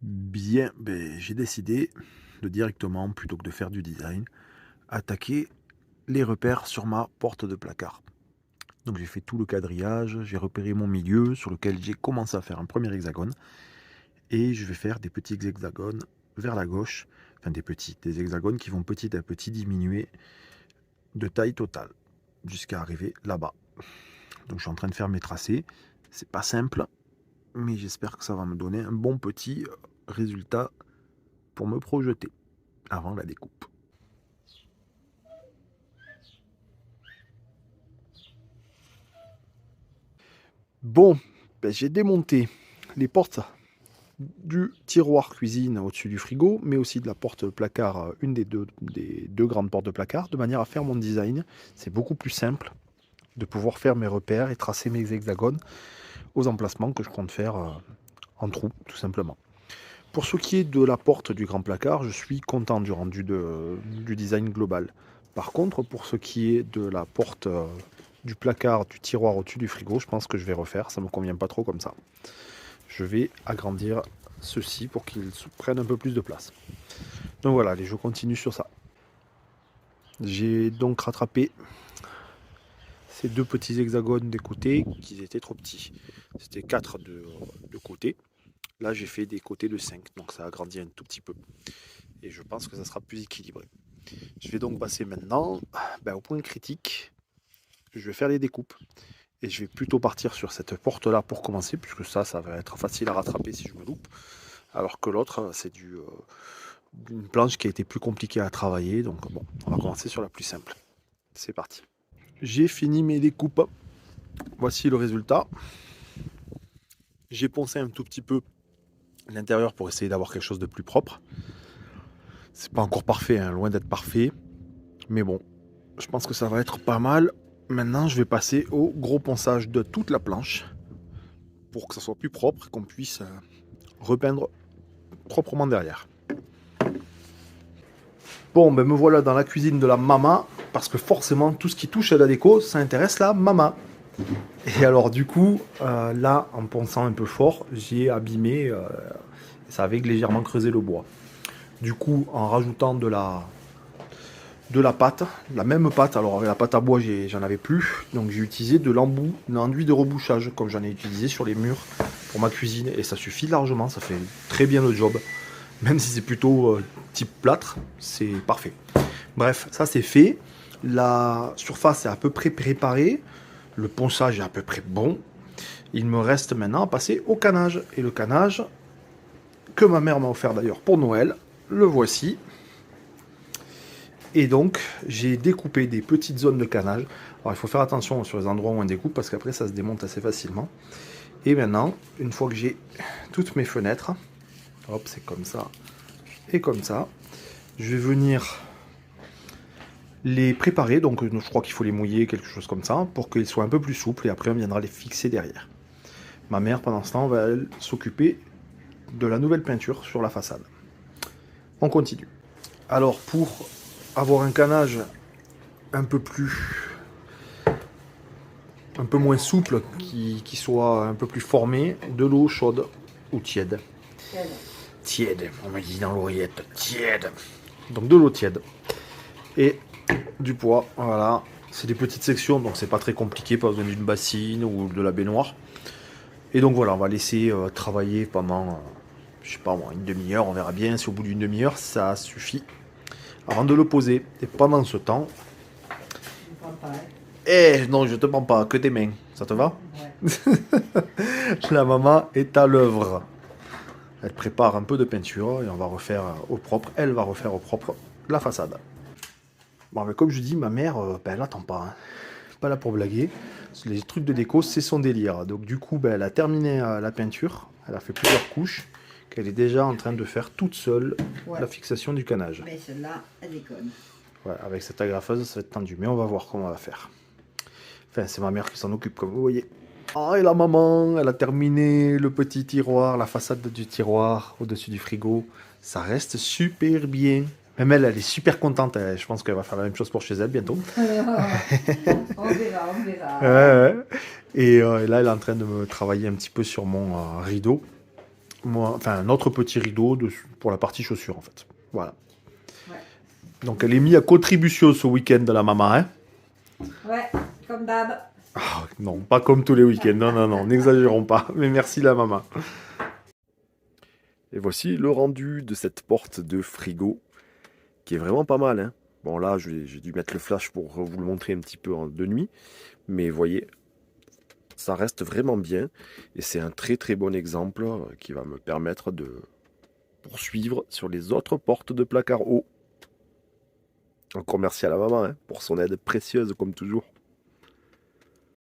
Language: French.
Bien, j'ai décidé de directement, plutôt que de faire du design, attaquer les repères sur ma porte de placard. Donc j'ai fait tout le quadrillage, j'ai repéré mon milieu sur lequel j'ai commencé à faire un premier hexagone et je vais faire des petits hexagones vers la gauche, enfin des hexagones qui vont petit à petit diminuer de taille totale jusqu'à arriver là-bas. Donc je suis en train de faire mes tracés, c'est pas simple, mais j'espère que ça va me donner un bon petit résultat pour me projeter avant la découpe. Bon, j'ai démonté les portes du tiroir cuisine au-dessus du frigo, mais aussi de la porte placard, une des deux grandes portes de placard, de manière à faire mon design. C'est beaucoup plus simple de pouvoir faire mes repères et tracer mes hexagones aux emplacements que je compte faire en trou, tout simplement. Pour ce qui est de la porte du grand placard, je suis content du rendu du design global. Par contre, pour ce qui est de la porte du placard, du tiroir au-dessus du frigo, je pense que je vais refaire, ça me convient pas trop comme ça. Je vais agrandir ceci pour qu'ils prennent un peu plus de place. Donc voilà, allez, je continue sur ça. J'ai donc rattrapé ces deux petits hexagones des côtés qui étaient trop petits. C'était 4 de côté. Là, j'ai fait des côtés de 5, donc ça agrandit un tout petit peu. Et je pense que ça sera plus équilibré. Je vais donc passer maintenant au point critique. Je vais faire les découpes. Et je vais plutôt partir sur cette porte-là pour commencer, puisque ça va être facile à rattraper si je me loupe. Alors que l'autre, c'est une planche qui a été plus compliquée à travailler. Donc bon, on va commencer sur la plus simple. C'est parti. J'ai fini mes découpes. Voici le résultat. J'ai poncé un tout petit peu l'intérieur pour essayer d'avoir quelque chose de plus propre. C'est pas encore parfait, hein, loin d'être parfait. Mais bon, je pense que ça va être pas mal. Maintenant, je vais passer au gros ponçage de toute la planche pour que ça soit plus propre et qu'on puisse repeindre proprement derrière. Bon, me voilà dans la cuisine de la maman, parce que forcément, tout ce qui touche à la déco, ça intéresse la maman. Et alors, du coup, là, en ponçant un peu fort, j'ai abîmé, ça avait légèrement creusé le bois. Du coup, en rajoutant de la pâte, la même pâte, alors avec la pâte à bois, j'en avais plus, donc j'ai utilisé de l'enduit de rebouchage, comme j'en ai utilisé sur les murs pour ma cuisine, et ça suffit largement, ça fait très bien le job. Même si c'est plutôt type plâtre, c'est parfait. Bref, ça c'est fait. La surface est à peu près préparée. Le ponçage est à peu près bon. Il me reste maintenant à passer au canage. Et le canage, que ma mère m'a offert d'ailleurs pour Noël, le voici. Et donc, j'ai découpé des petites zones de canage. Alors, il faut faire attention sur les endroits où on découpe parce qu'après, ça se démonte assez facilement. Et maintenant, une fois que j'ai toutes mes fenêtres, hop, c'est comme ça et comme ça, je vais venir les préparer. Donc, je crois qu'il faut les mouiller, quelque chose comme ça, pour qu'ils soient un peu plus souples. Et après, on viendra les fixer derrière. Ma mère, pendant ce temps, va s'occuper de la nouvelle peinture sur la façade. On continue. Alors, pour avoir un canage un peu moins souple, qui soit un peu plus formé, de l'eau chaude ou tiède. Tiède, on m'a dit dans l'oreillette, tiède. Donc de l'eau tiède. Et du poids, voilà. C'est des petites sections, donc c'est pas très compliqué, pas besoin d'une bassine ou de la baignoire. Et donc voilà, on va laisser travailler pendant, je sais pas moi, une demi-heure, on verra bien si au bout d'une demi-heure ça suffit avant de le poser. Et pendant ce temps, non, je te prends pas, que tes mains. Ça te va? Ouais. La maman est à l'œuvre. Elle prépare un peu de peinture et on va refaire au propre. Elle va refaire au propre la façade. Bon, mais comme je dis, ma mère, elle attend pas. Hein. Pas là pour blaguer. Les trucs de déco, c'est son délire. Donc du coup, elle a terminé la peinture. Elle a fait plusieurs couches. Qu'elle est déjà en train de faire toute seule la fixation du canage. Mais celle-là, elle déconne. Ouais, avec cette agrafeuse, ça va être tendu. Mais on va voir comment on va faire. Enfin, c'est ma mère qui s'en occupe, comme vous voyez. Ah, et la maman, elle a terminé le petit tiroir, la façade du tiroir au-dessus du frigo. Ça reste super bien. Même elle, elle est super contente. Je pense qu'elle va faire la même chose pour chez elle bientôt. On verra, on verra. Et là, elle est en train de me travailler un petit peu sur mon rideau. Moi, enfin, un autre petit rideau pour la partie chaussures, en fait. Voilà. Ouais. Donc, elle est mise à contribution ce week-end de la maman, hein. Ouais, comme d'hab. Ah, non, pas comme tous les week-ends. Non, non, non, n'exagérons pas. Mais merci la maman. Et voici le rendu de cette porte de frigo, qui est vraiment pas mal, hein. Bon là, j'ai dû mettre le flash pour vous le montrer un petit peu de nuit, mais voyez, ça reste vraiment bien, et c'est un très très bon exemple qui va me permettre de poursuivre sur les autres portes de placard haut. Encore merci à la maman, hein, pour son aide précieuse comme toujours.